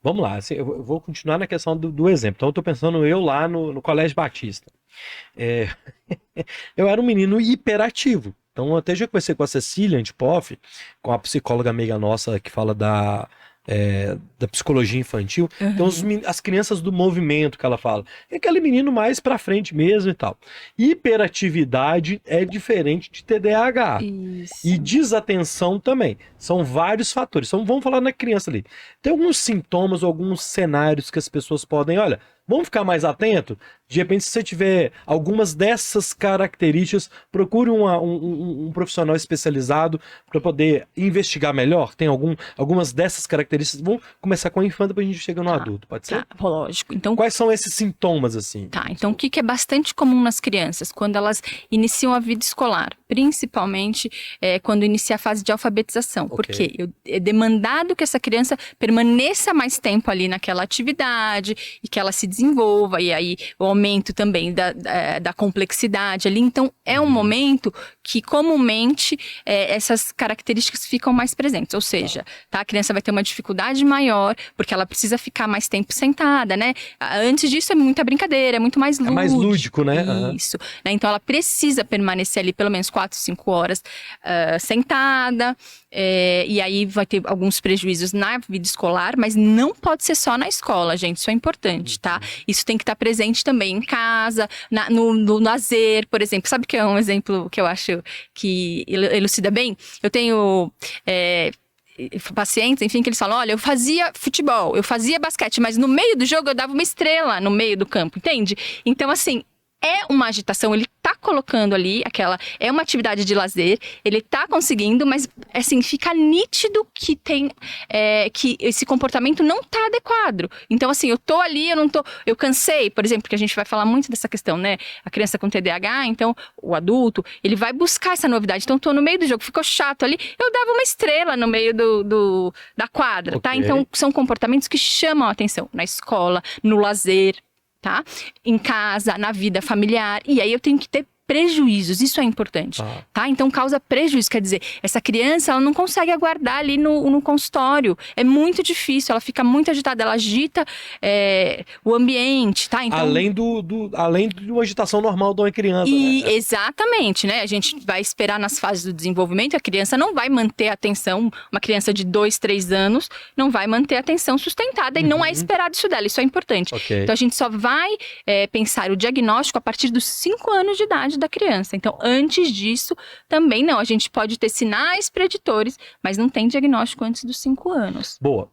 vamos lá, assim, eu vou continuar na questão do exemplo. Então, eu tô pensando eu lá no Colégio Batista. É, eu era um menino hiperativo. Então, eu até já conversei com a Cecília Antipoff, com a psicóloga amiga nossa que fala da psicologia infantil. Então, Aham. as crianças do movimento que ela fala. É aquele menino mais pra frente mesmo e tal. Hiperatividade é diferente de TDAH. E Isso. desatenção também. São vários fatores. Então, vamos falar na criança ali. Tem alguns sintomas, alguns cenários que as pessoas podem, olha, vamos ficar mais atento? De repente, se você tiver algumas dessas características, procure um profissional especializado para poder investigar melhor. Tem algumas dessas características. Vamos começar com a infância para a gente chegar no Tá, adulto, pode ser? tá, lógico. Então, Quais são esses sintomas, assim? tá, então o que que é bastante comum nas crianças? Quando elas iniciam a vida escolar, principalmente quando inicia a fase de alfabetização. Ok. Porque é demandado que essa criança permaneça mais tempo ali naquela atividade e que ela se desenvolva, e aí o aumento também da complexidade ali. Então, é um momento que comumente essas características ficam mais presentes. Ou seja, tá, a criança vai ter uma dificuldade maior, porque ela precisa ficar mais tempo sentada, né? Antes disso é muita brincadeira, é muito mais lúdico. É mais lúdico, né? Aham. Isso. Né? Então, ela precisa permanecer ali pelo menos 4, 5 horas sentada. E aí vai ter alguns prejuízos na vida escolar, mas não pode ser só na escola, gente. Isso é importante, tá? Isso tem que estar presente também em casa, no lazer, por exemplo. Sabe que é um exemplo que eu acho que elucida bem? Eu tenho pacientes, enfim, que eles falam, olha, eu fazia futebol, eu fazia basquete, mas no meio do jogo eu dava uma estrela no meio do campo, entende? Então, assim, é uma agitação, ele tá colocando ali é uma atividade de lazer, ele tá conseguindo, mas, assim, fica nítido que que esse comportamento não tá adequado. Então, assim, eu tô ali, eu cansei, por exemplo, porque a gente vai falar muito dessa questão, né? A criança com TDAH, então, o adulto, ele vai buscar essa novidade. Então, tô no meio do jogo, ficou chato ali, eu dava uma estrela no meio da quadra, tá? Ok. Então, são comportamentos que chamam a atenção na escola, no lazer, tá? Em casa, na vida familiar. E aí eu tenho que ter prejuízos, isso é importante, tá? Então causa prejuízo, quer dizer, essa criança ela não consegue aguardar ali no consultório, é muito difícil, ela fica muito agitada, ela agita o ambiente, tá? Então, além de uma agitação normal de uma criança, né? exatamente, né? A gente vai esperar nas fases do desenvolvimento, a criança não vai manter a atenção, uma criança de 2, 3 anos não vai manter a atenção sustentada e não é esperado isso dela, isso é importante. Ok. Então a gente só vai pensar o diagnóstico a partir dos 5 anos de idade da criança. Então, antes disso, também não. A gente pode ter sinais preditores, mas não tem diagnóstico antes dos 5 anos. Boa.